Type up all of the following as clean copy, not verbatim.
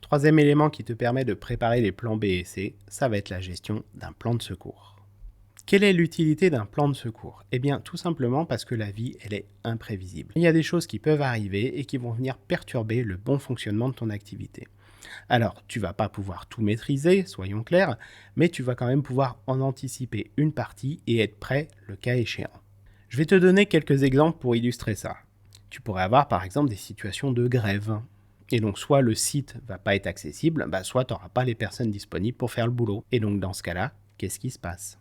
Troisième élément qui te permet de préparer les plans B et C, ça va être la gestion d'un plan de secours. Quelle est l'utilité d'un plan de secours? Eh bien, tout simplement parce que la vie, elle est imprévisible. Il y a des choses qui peuvent arriver et qui vont venir perturber le bon fonctionnement de ton activité. Alors, tu vas pas pouvoir tout maîtriser, soyons clairs, mais tu vas quand même pouvoir en anticiper une partie et être prêt le cas échéant. Je vais te donner quelques exemples pour illustrer ça. Tu pourrais avoir par exemple des situations de grève. Et donc soit le site va pas être accessible, soit tu n'auras pas les personnes disponibles pour faire le boulot. Et donc dans ce cas-là, qu'est-ce qui se passe?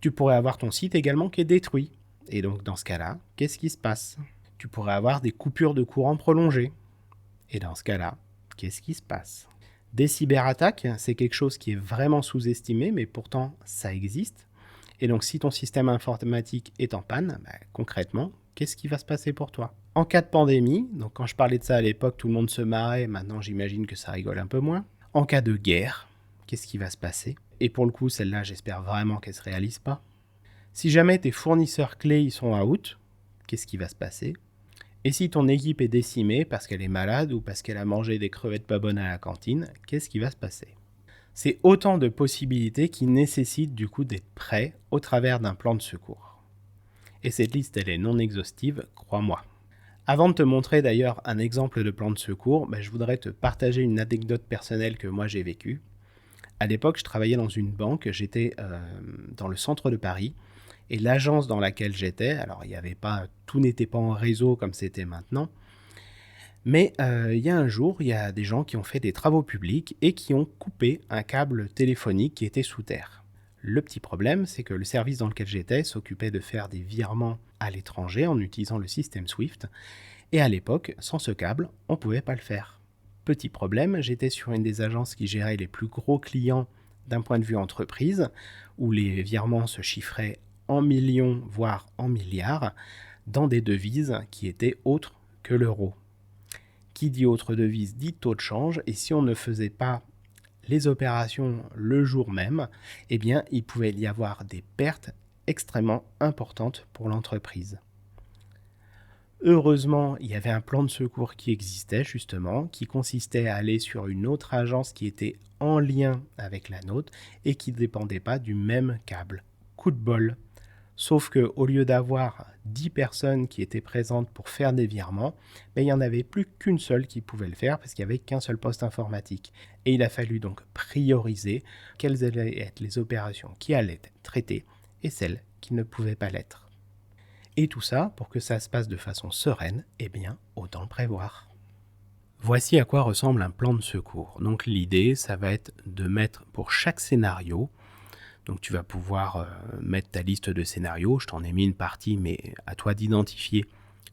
Tu pourrais avoir ton site également qui est détruit. Et donc dans ce cas-là, qu'est-ce qui se passe? Tu pourrais avoir des coupures de courant prolongées. Et dans ce cas-là, qu'est-ce qui se passe? Des cyberattaques, c'est quelque chose qui est vraiment sous-estimé, mais pourtant ça existe. Et donc si ton système informatique est en panne, concrètement, qu'est-ce qui va se passer pour toi? En cas de pandémie, donc quand je parlais de ça à l'époque, tout le monde se marrait, maintenant j'imagine que ça rigole un peu moins. En cas de guerre, qu'est-ce qui va se passer? Et pour le coup, celle-là, j'espère vraiment qu'elle ne se réalise pas. Si jamais tes fournisseurs clés ils sont out, qu'est-ce qui va se passer? Et si ton équipe est décimée parce qu'elle est malade ou parce qu'elle a mangé des crevettes pas bonnes à la cantine, qu'est-ce qui va se passer? C'est autant de possibilités qui nécessitent du coup d'être prêt au travers d'un plan de secours. Et cette liste, elle est non exhaustive, crois-moi. Avant de te montrer d'ailleurs un exemple de plan de secours, je voudrais te partager une anecdote personnelle que moi j'ai vécue. À l'époque, je travaillais dans une banque, j'étais dans le centre de Paris, et l'agence dans laquelle j'étais, alors il y avait pas, tout n'était pas en réseau comme c'était maintenant, mais il y a un jour, il y a des gens qui ont fait des travaux publics et qui ont coupé un câble téléphonique qui était sous terre. Le petit problème, c'est que le service dans lequel j'étais s'occupait de faire des virements à l'étranger en utilisant le système Swift, et à l'époque, sans ce câble, on ne pouvait pas le faire. Petit problème, j'étais sur une des agences qui gérait les plus gros clients d'un point de vue entreprise, où les virements se chiffraient en millions, voire en milliards, dans des devises qui étaient autres que l'euro. Qui dit autre devise dit taux de change, et si on ne faisait pas les opérations le jour même, il pouvait y avoir des pertes extrêmement importantes pour l'entreprise. Heureusement, il y avait un plan de secours qui existait justement, qui consistait à aller sur une autre agence qui était en lien avec la nôtre et qui ne dépendait pas du même câble. Coup de bol. Sauf qu'au lieu d'avoir 10 personnes qui étaient présentes pour faire des virements, il n'y en avait plus qu'une seule qui pouvait le faire parce qu'il n'y avait qu'un seul poste informatique. Et il a fallu donc prioriser quelles allaient être les opérations qui allaient être traitées et celles qui ne pouvaient pas l'être. Et tout ça, pour que ça se passe de façon sereine, autant le prévoir. Voici à quoi ressemble un plan de secours. Donc l'idée, ça va être de mettre pour chaque scénario, donc tu vas pouvoir mettre ta liste de scénarios, je t'en ai mis une partie, mais à toi d'identifier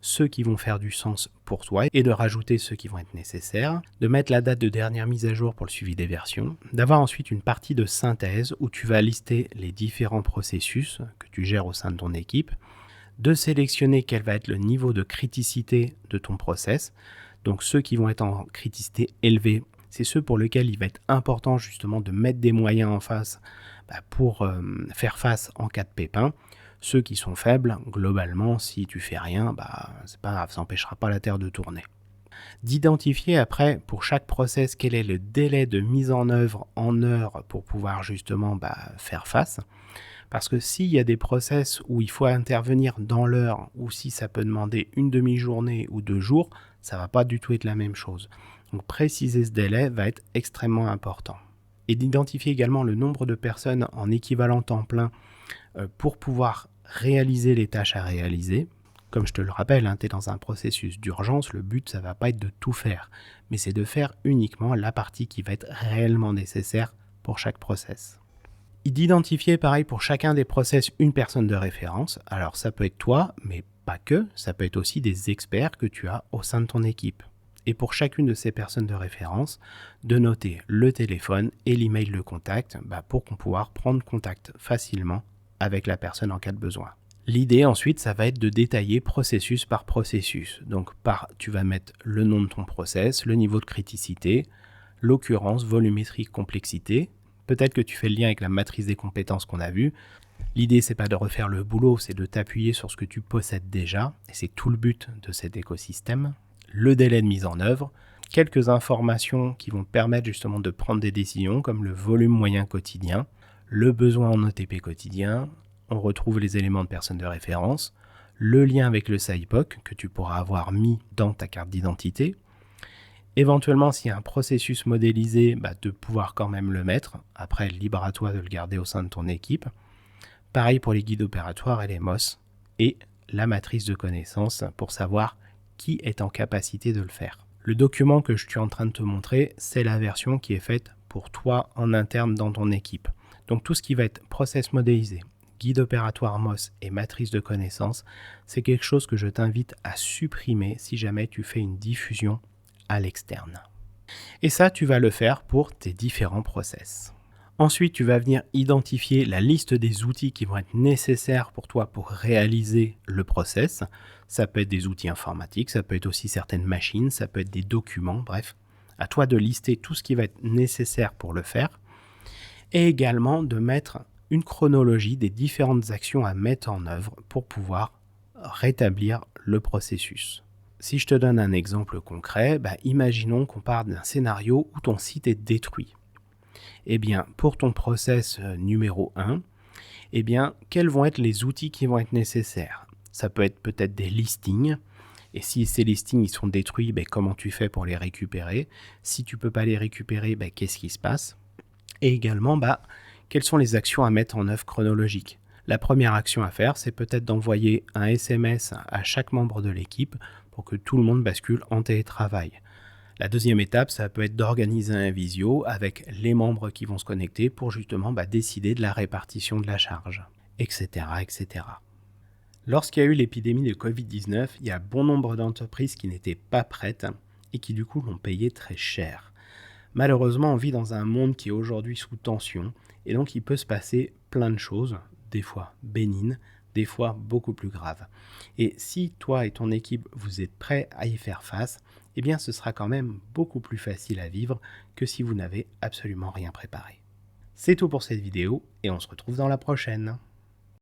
ceux qui vont faire du sens pour toi et de rajouter ceux qui vont être nécessaires, de mettre la date de dernière mise à jour pour le suivi des versions, d'avoir ensuite une partie de synthèse où tu vas lister les différents processus que tu gères au sein de ton équipe, de sélectionner quel va être le niveau de criticité de ton process. Donc ceux qui vont être en criticité élevée, c'est ceux pour lesquels il va être important justement de mettre des moyens en face pour faire face en cas de pépin. Ceux qui sont faibles, globalement, si tu fais rien, c'est pas grave, ça n'empêchera pas la Terre de tourner. D'identifier après pour chaque process quel est le délai de mise en œuvre en heures pour pouvoir justement faire face. Parce que s'il y a des process où il faut intervenir dans l'heure, ou si ça peut demander une demi-journée ou 2 jours, ça ne va pas du tout être la même chose. Donc préciser ce délai va être extrêmement important. Et d'identifier également le nombre de personnes en équivalent temps plein pour pouvoir réaliser les tâches à réaliser. Comme je te le rappelle, tu es dans un processus d'urgence, le but ça ne va pas être de tout faire, mais c'est de faire uniquement la partie qui va être réellement nécessaire pour chaque process. Et d'identifier pareil pour chacun des process une personne de référence. Alors ça peut être toi, mais pas que, ça peut être aussi des experts que tu as au sein de ton équipe. Et pour chacune de ces personnes de référence, de noter le téléphone et l'email de contact pour qu'on puisse prendre contact facilement avec la personne en cas de besoin. L'idée ensuite, ça va être de détailler processus par processus. Donc tu vas mettre le nom de ton process, le niveau de criticité, l'occurrence, volumétrie, complexité. Peut-être que tu fais le lien avec la matrice des compétences qu'on a vue. L'idée, c'est pas de refaire le boulot, c'est de t'appuyer sur ce que tu possèdes déjà. Et c'est tout le but de cet écosystème. Le délai de mise en œuvre. quelques informations qui vont te permettre justement de prendre des décisions comme le volume moyen quotidien, le besoin en OTP quotidien, on retrouve les éléments de personne de référence, le lien avec le SAIPOC que tu pourras avoir mis dans ta carte d'identité, éventuellement s'il y a un processus modélisé, de pouvoir quand même le mettre, après libre à toi de le garder au sein de ton équipe. Pareil pour les guides opératoires et les MOS, et la matrice de connaissances pour savoir qui est en capacité de le faire. Le document que je suis en train de te montrer, c'est la version qui est faite pour toi en interne dans ton équipe. Donc tout ce qui va être process modélisé, guide opératoire MOS et matrice de connaissances, c'est quelque chose que je t'invite à supprimer si jamais tu fais une diffusion à l'externe. Et ça, tu vas le faire pour tes différents process. Ensuite, tu vas venir identifier la liste des outils qui vont être nécessaires pour toi pour réaliser le process. Ça peut être des outils informatiques, ça peut être aussi certaines machines, ça peut être des documents, bref. À toi de lister tout ce qui va être nécessaire pour le faire. Et également de mettre une chronologie des différentes actions à mettre en œuvre pour pouvoir rétablir le processus. Si je te donne un exemple concret, imaginons qu'on parte d'un scénario où ton site est détruit. Eh bien, pour ton process numéro 1, quels vont être les outils qui vont être nécessaires? Ça peut être peut-être des listings, et si ces listings ils sont détruits, comment tu fais pour les récupérer? Si tu ne peux pas les récupérer, qu'est-ce qui se passe? Et également, quelles sont les actions à mettre en œuvre chronologique? La première action à faire, c'est peut-être d'envoyer un SMS à chaque membre de l'équipe pour que tout le monde bascule en télétravail. La deuxième étape, ça peut être d'organiser un visio avec les membres qui vont se connecter pour justement décider de la répartition de la charge, etc. etc. Lorsqu'il y a eu l'épidémie de Covid-19, il y a bon nombre d'entreprises qui n'étaient pas prêtes et qui du coup l'ont payé très cher. Malheureusement, on vit dans un monde qui est aujourd'hui sous tension et donc il peut se passer plein de choses, des fois bénignes, des fois beaucoup plus graves. Et si toi et ton équipe, vous êtes prêts à y faire face, ce sera quand même beaucoup plus facile à vivre que si vous n'avez absolument rien préparé. C'est tout pour cette vidéo et on se retrouve dans la prochaine.